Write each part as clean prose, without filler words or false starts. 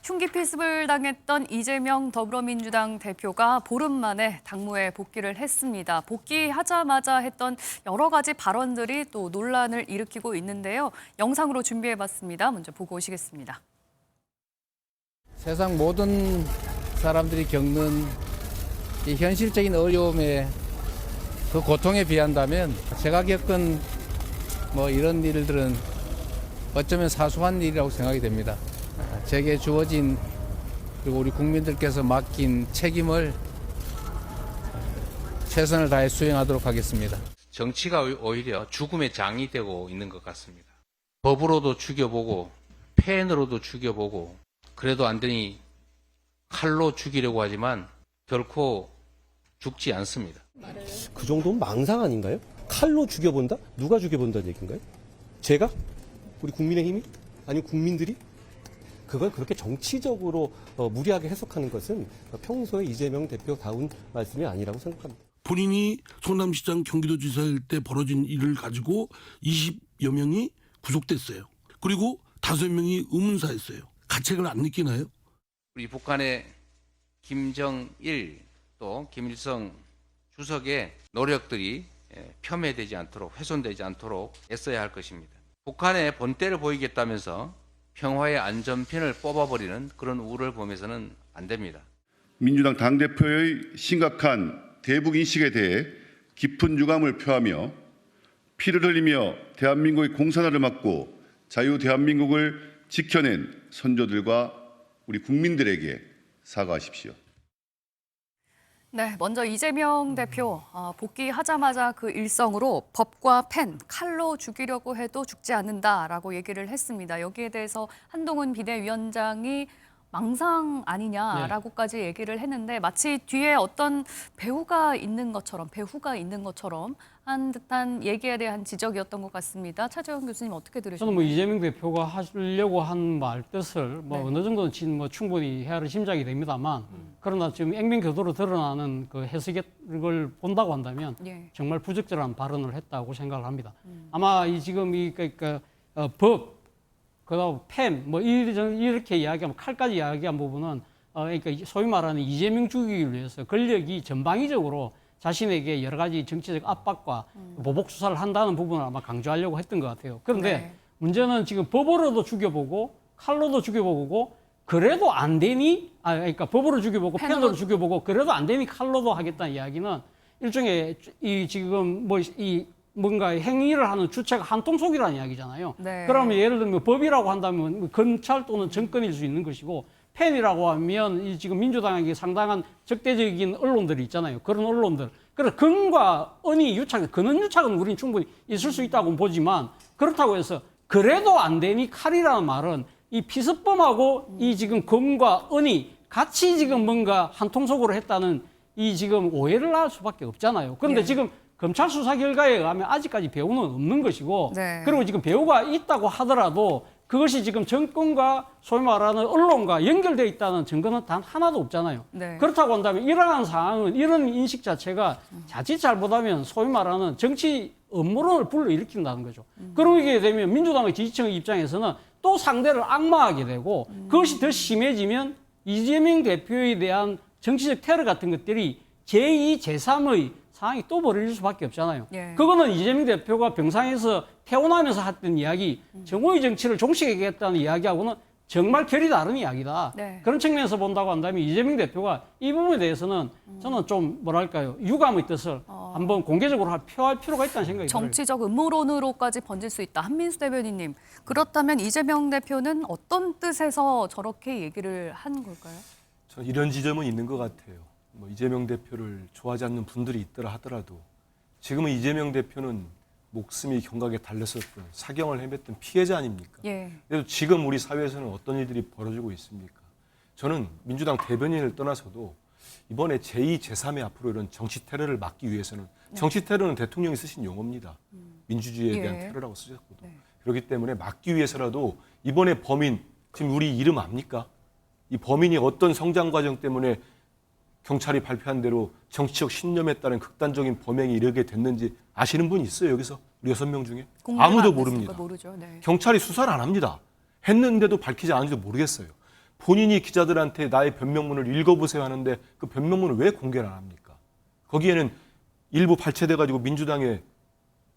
흉기 피습을 당했던 이재명 더불어민주당 대표가 보름 만에 당무에 복귀를 했습니다. 복귀하자마자 했던 여러 가지 발언들이 또 논란을 일으키고 있는데요. 영상으로 준비해봤습니다. 먼저 보고 오시겠습니다. 세상 모든 사람들이 겪는 이 현실적인 어려움에 그 고통에 비한다면 제가 겪은 이런 일들은 어쩌면 사소한 일이라고 생각이 됩니다. 제게 주어진 그리고 우리 국민들께서 맡긴 책임을 최선을 다해 수행하도록 하겠습니다. 정치가 오히려 죽음의 장이 되고 있는 것 같습니다. 법으로도 죽여보고 펜으로도 죽여보고 그래도 안 되니 칼로 죽이려고 하지만 결코 죽지 않습니다. 그 정도면 망상 아닌가요? 칼로 죽여본다? 누가 죽여본다는 얘기인가요? 제가? 우리 국민의힘이? 아니면 국민들이? 그걸 그렇게 정치적으로 무리하게 해석하는 것은 평소에 이재명 대표다운 말씀이 아니라고 생각합니다. 본인이 성남시장 경기도지사일 때 벌어진 일을 가지고 20여 명이 구속됐어요. 그리고 5명이 의문사했어요. 가책을 안 느끼나요? 우리 북한의 김정일 또 김일성 주석의 노력들이 폄훼되지 않도록 훼손되지 않도록 애써야 할 것입니다. 북한의 본때를 보이겠다면서 평화의 안전핀을 뽑아버리는 그런 우를 보면서는 안 됩니다. 민주당 당대표의 심각한 대북 인식에 대해 깊은 유감을 표하며 피를 흘리며 대한민국의 공산화를 막고 자유 대한민국을 지켜낸 선조들과 우리 국민들에게 사과하십시오. 네, 먼저 이재명 대표 복귀하자마자 그 일성으로 법과 펜, 칼로 죽이려고 해도 죽지 않는다라고 얘기를 했습니다. 여기에 대해서 한동훈 비대위원장이 망상 아니냐라고까지 얘기를 했는데 마치 뒤에 어떤 배후가 있는 것처럼 한 듯한 얘기에 대한 지적이었던 것 같습니다. 차재원 교수님 어떻게 들으셨나요? 저는 이재명 대표가 하려고 한 말 뜻을 어느 정도는 충분히 헤아려 짐작이 됩니다만 그러나 지금 액면교도로 드러나는 그 해석을 본다고 한다면 정말 부적절한 발언을 했다고 생각을 합니다. 아마 법 그다음 펜 이렇게 이야기하면 칼까지 이야기한 부분은 그러니까 소위 말하는 이재명 죽이기 위해서 권력이 전방위적으로 자신에게 여러 가지 정치적 압박과 보복 수사를 한다는 부분을 아마 강조하려고 했던 것 같아요. 그런데 문제는 지금 법으로도 죽여보고 칼로도 죽여보고 그래도 안 되니 그러니까 법으로 죽여보고 펜으로 죽여보고 그래도 안 되니 칼로도 하겠다는 이야기는 일종의 뭔가 행위를 하는 주체가 한통속이라는 이야기잖아요. 그러면 예를 들면 법이라고 한다면 검찰 또는 정권일 수 있는 것이고 펜이라고 하면 지금 민주당에게 상당한 적대적인 언론들이 있잖아요. 그런 언론들. 그래서 근과 은이 근원 유착은 우리는 충분히 있을 수 있다고 보지만 그렇다고 해서 그래도 안 되니 칼이라는 말은 이 피습범하고 이 지금 검과 은이 같이 지금 뭔가 한통속으로 했다는 이 지금 오해를 할 수밖에 없잖아요. 그런데 지금 검찰 수사 결과에 의하면 아직까지 배후는 없는 것이고 그리고 지금 배후가 있다고 하더라도 그것이 지금 정권과 소위 말하는 언론과 연결되어 있다는 증거는 단 하나도 없잖아요. 그렇다고 한다면 이러한 상황은 이런 인식 자체가 자칫 잘못하면 소위 말하는 정치 음모론을 불러일으킨다는 거죠. 그러게 되면 민주당의 지지층의 입장에서는 또 상대를 악마하게 되고 그것이 더 심해지면 이재명 대표에 대한 정치적 테러 같은 것들이 제2, 제3의 상황이 또 벌어질 수밖에 없잖아요. 그거는 이재명 대표가 병상에서 퇴원하면서 했던 이야기, 정오의 정치를 종식하겠다는 이야기하고는 정말 결이 다른 이야기다. 그런 측면에서 본다고 한다면 이재명 대표가 이 부분에 대해서는 저는 좀 유감의 뜻을 한번 공개적으로 표할 필요가 있다는 생각이 들어요. 정치적 음모론으로까지 번질 수 있다. 한민수 대변인님, 그렇다면 이재명 대표는 어떤 뜻에서 저렇게 얘기를 한 걸까요? 저는 이런 지점은 있는 것 같아요. 이재명 대표를 좋아하지 않는 분들이 있더라 하더라도 지금은 이재명 대표는 목숨이 경각에 달렸었던 사경을 헤맸던 피해자 아닙니까? 그래도 지금 우리 사회에서는 어떤 일들이 벌어지고 있습니까? 저는 민주당 대변인을 떠나서도 이번에 제2, 제3의 앞으로 이런 정치 테러를 막기 위해서는 정치 테러는 대통령이 쓰신 용어입니다. 민주주의에 대한 테러라고 쓰셨거든요. 그렇기 때문에 막기 위해서라도 이번에 범인, 지금 우리 이름 압니까? 이 범인이 어떤 성장 과정 때문에 경찰이 발표한 대로 정치적 신념에 따른 극단적인 범행이 이르게 됐는지 아시는 분 있어요? 여기서 우리 6명 중에? 아무도 모릅니다. 모르죠. 경찰이 수사를 안 합니다. 했는데도 밝히지 않은지도 모르겠어요. 본인이 기자들한테 나의 변명문을 읽어보세요 하는데 그 변명문을 왜 공개를 안 합니까? 거기에는 일부 발췌돼가지고 민주당의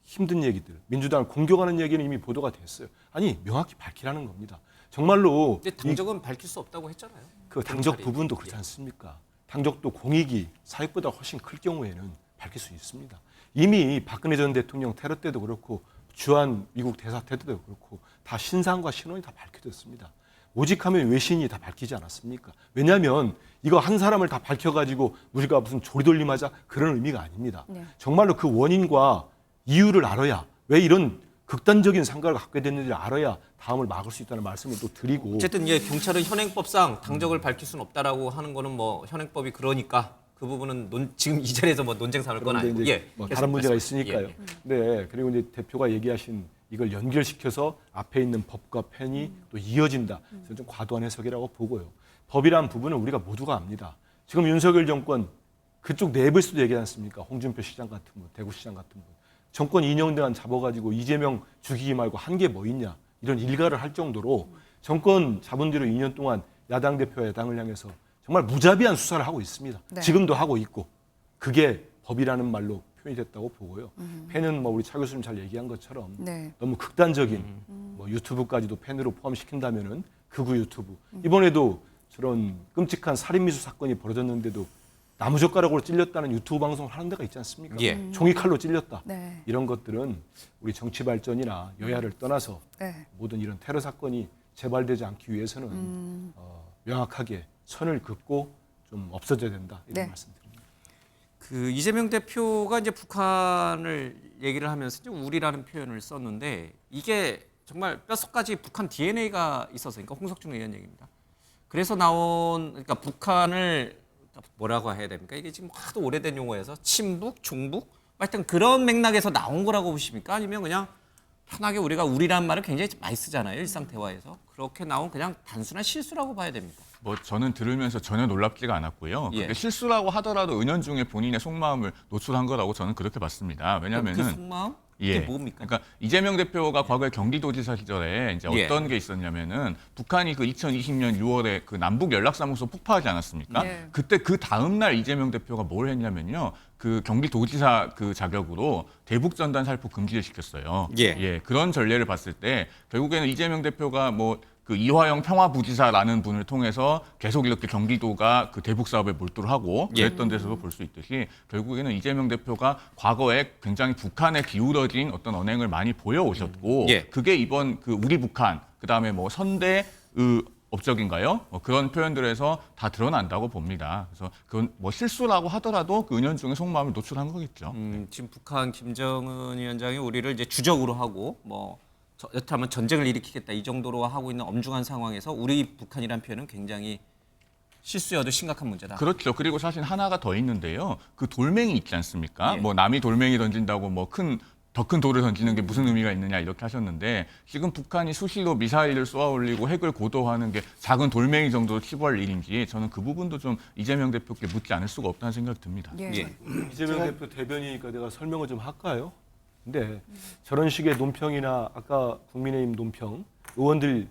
힘든 얘기들, 민주당을 공격하는 얘기는 이미 보도가 됐어요. 아니 명확히 밝히라는 겁니다. 정말로 근데 당적은 밝힐 수 없다고 했잖아요. 그 당적 경찰이. 부분도 그렇지 않습니까? 당적도 공익이 사익보다 훨씬 클 경우에는 밝힐 수 있습니다. 이미 박근혜 전 대통령 테러 때도 그렇고 주한 미국 대사 때도 그렇고 다 신상과 신원이 다 밝혀졌습니다. 오직하면 외신이 다 밝히지 않았습니까? 왜냐하면 이거 한 사람을 다 밝혀가지고 우리가 무슨 조리돌림하자 그런 의미가 아닙니다. 네. 정말로 그 원인과 이유를 알아야 왜 이런 극단적인 생각을 갖게 됐는지를 알아야 다음을 막을 수 있다는 말씀을 또 드리고 어쨌든 경찰은 현행법상 당적을 밝힐 수는 없다라고 하는 거는 뭐 현행법이 그러니까 그 부분은 지금 이 자리에서 뭐 논쟁 삼을 건 아니고 뭐 다른 문제가 말씀하세요. 있으니까요. 네, 그리고 이제 대표가 얘기하신 이걸 연결시켜서 앞에 있는 법과 펜이 또 이어진다. 저는 좀 과도한 해석이라고 보고요. 법이란 부분은 우리가 모두가 압니다. 지금 윤석열 정권 그쪽 내부에서도 얘기하지 않습니까? 홍준표 시장 같은 분, 대구시장 같은 분. 정권 2년 동안 잡아가지고 이재명 죽이기 말고 한 게 뭐 있냐. 이런 일가를 할 정도로 정권 잡은 뒤로 2년 동안 야당 대표와 야당을 향해서 정말 무자비한 수사를 하고 있습니다. 네. 지금도 하고 있고 그게 법이라는 말로 표현이 됐다고 보고요. 펜은 뭐 우리 차 교수님 잘 얘기한 것처럼 네. 너무 극단적인 뭐 유튜브까지도 펜으로 포함시킨다면은 극우 유튜브 이번에도 저런 끔찍한 살인미수 사건이 벌어졌는데도 나무젓가락으로 찔렸다는 유튜브 방송을 하는 데가 있지 않습니까? 예. 종이칼로 찔렸다. 네. 이런 것들은 우리 정치 발전이나 여야를 떠나서 네. 모든 이런 테러 사건이 재발되지 않기 위해서는 명확하게 선을 긋고 좀 없어져야 된다 이런 네. 말씀드립니다. 그 이재명 대표가 이제 북한을 얘기를 하면서 이제 우리라는 표현을 썼는데 이게 정말 뼛속까지 북한 DNA가 있어서 그러니까 홍석준 의원 얘기입니다. 그래서 나온 그러니까 북한을 뭐라고 해야 됩니까? 이게 지금 하도 오래된 용어여서 친북, 종북 하여튼 그런 맥락에서 나온 거라고 보십니까? 아니면 그냥 편하게 우리가 우리라는 말을 굉장히 많이 쓰잖아요. 일상 대화에서. 그렇게 나온 그냥 단순한 실수라고 봐야 됩니까? 뭐 저는 들으면서 전혀 놀랍지가 않았고요. 예. 그게 실수라고 하더라도 은연중에 본인의 속마음을 노출한 거라고 저는 그렇게 봤습니다. 그 왜냐하면은 속마음? 이게 뭡니까? 그러니까 이재명 대표가 과거에 경기도지사 시절에 이제 예. 어떤 게 있었냐면은 북한이 그 2020년 6월에 그 남북 연락사무소 폭파하지 않았습니까? 예. 그때 그 다음 날 이재명 대표가 뭘 했냐면요. 그 경기도지사 그 자격으로 대북 전단 살포 금지를 시켰어요. 예. 그런 전례를 봤을 때 결국에는 이재명 대표가 뭐 그 이화영 평화부지사라는 분을 통해서 계속 이렇게 경기도가 그 대북 사업에 몰두를 하고 그랬던 데서도 볼 수 있듯이 결국에는 이재명 대표가 과거에 굉장히 북한에 기울어진 어떤 언행을 많이 보여오셨고 예. 그게 이번 그 우리 북한 그다음에 뭐 선대 업적인가요? 그런 표현들에서 다 드러난다고 봅니다. 그래서 그건 뭐 실수라고 하더라도 그 은연중에 속마음을 노출한 거겠죠. 지금 북한 김정은 위원장이 우리를 이제 주적으로 하고 뭐 여차하면 전쟁을 일으키겠다 이 정도로 하고 있는 엄중한 상황에서 우리 북한이라는 표현은 굉장히 실수여도 심각한 문제다. 그렇죠. 그리고 사실 하나가 더 있는데요. 그 돌멩이 있지 않습니까? 예. 뭐 남이 돌멩이 던진다고 뭐 더 큰 돌을 던지는 게 무슨 의미가 있느냐 이렇게 하셨는데 지금 북한이 수시로 미사일을 쏘아 올리고 핵을 고도화하는 게 작은 돌멩이 정도로 치부할 일인지 저는 그 부분도 좀 이재명 대표께 묻지 않을 수가 없다는 생각이 듭니다. 예. 예. 이재명 대표 대변이니까 내가 설명을 좀 할까요? 근데 저런 식의 논평이나 아까 국민의힘 논평 의원들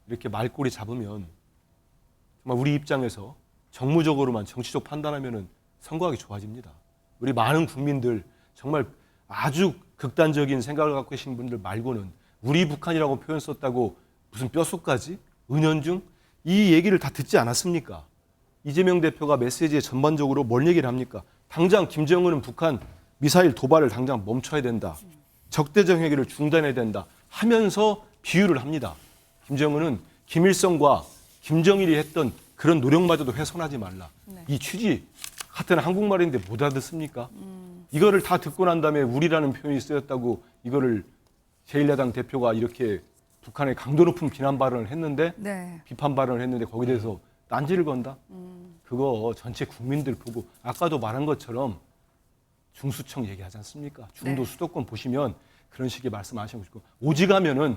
이렇게 말꼬리 잡으면 정말 우리 입장에서 정무적으로만 정치적 판단하면은 선거하기 좋아집니다. 우리 많은 국민들 정말 아주 극단적인 생각을 갖고 계신 분들 말고는 우리 북한이라고 표현 썼다고 무슨 뼛속까지 은연중 이 얘기를 다 듣지 않았습니까? 이재명 대표가 메시지에 전반적으로 뭘 얘기를 합니까? 당장 김정은은 북한 미사일 도발을 당장 멈춰야 된다. 적대적 행위를 중단해야 된다. 하면서 비유를 합니다. 김정은은 김일성과 김정일이 했던 그런 노력마저도 훼손하지 말라. 네. 이 취지 같은 한국말인데 못 알아듣습니까? 이거를 다 듣고 난 다음에 우리라는 표현이 쓰였다고 이거를 제1야당 대표가 이렇게 북한의 강도 높은 비난 발언을 했는데 네. 비판 발언을 했는데 거기에 대해서 딴지를 건다? 그거 전체 국민들 보고 아까도 말한 것처럼 중수청 얘기하지 않습니까? 중도 네. 수도권 보시면 그런 식의 말씀하시고 싶고 오직하면은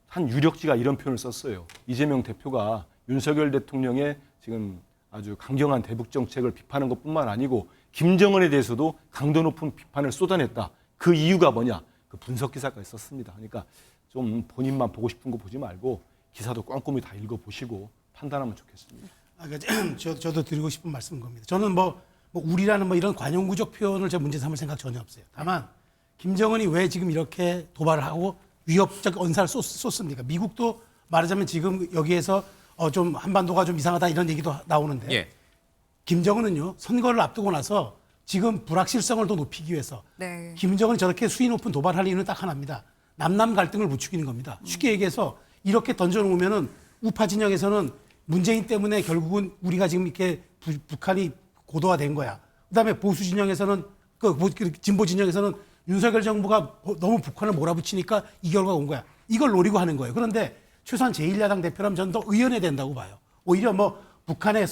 한 유력지가 이런 표현을 썼어요. 이재명 대표가 윤석열 대통령의 지금 아주 강경한 대북 정책을 비판한 것뿐만 아니고 김정은에 대해서도 강도 높은 비판을 쏟아냈다. 그 이유가 뭐냐? 그 분석 기사까지 썼습니다. 그러니까 좀 본인만 보고 싶은 거 보지 말고 기사도 꼼꼼히 다 읽어보시고 판단하면 좋겠습니다. 그러니까 저도 드리고 싶은 말씀인 겁니다. 저는 뭐 우리라는 뭐 이런 관용구적 표현을 제 문제 삼을 생각 전혀 없어요. 다만 김정은이 왜 지금 이렇게 도발을 하고 위협적 언사를 쏟습니까? 미국도 말하자면 지금 여기에서 좀 한반도가 좀 이상하다 이런 얘기도 나오는데 예. 김정은은요 선거를 앞두고 나서 지금 불확실성을 더 높이기 위해서 네. 김정은이 저렇게 수위 높은 도발할 이유는 딱 하나입니다. 남남 갈등을 부추기는 겁니다. 쉽게 얘기해서 이렇게 던져놓으면은 우파 진영에서는 문재인 때문에 결국은 우리가 지금 이렇게 북한이 고도화된 거야. 그다음에 보수 진영에서는 진보 진영에서는 윤석열 정부가 너무 북한을 몰아붙이니까 이 결과가 온 거야. 이걸 노리고 하는 거예요. 그런데 최소한 제1야당 대표라면 저는 더 의연해야 된다고 봐요. 오히려 뭐 북한의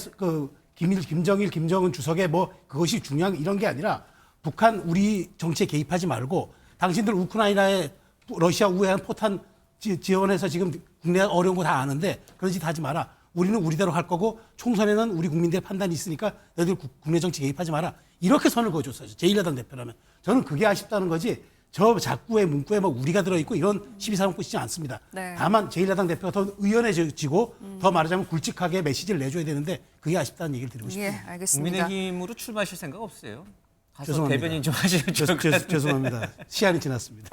김정일, 김정은 주석의 뭐 그것이 중요한 이런 게 아니라 북한 우리 정치에 개입하지 말고 당신들 우크라이나에 러시아 우회한 포탄 지원해서 지금 국내 어려운 거 다 아는데 그런 짓 하지 마라. 우리는 우리대로 할 거고 총선에는 우리 국민들의 판단이 있으니까 너희들 국내 정치 개입하지 마라. 이렇게 선을 그어줬어요. 제1야당 대표라면. 저는 그게 아쉽다는 거지 저 자꾸의 문구에 뭐 우리가 들어있고 이런 시비사항 쓰지 않습니다. 네. 다만 제1야당 대표가 더 의연해지고 더 말하자면 굵직하게 메시지를 내줘야 되는데 그게 아쉽다는 얘기를 드리고 싶습니다. 예, 알겠습니다. 국민의힘으로 출마하실 생각 없으세요? 가서 죄송합니다. 대변인 좀 하시면 좋을 것 같은데. 죄송합니다. 시간이 지났습니다.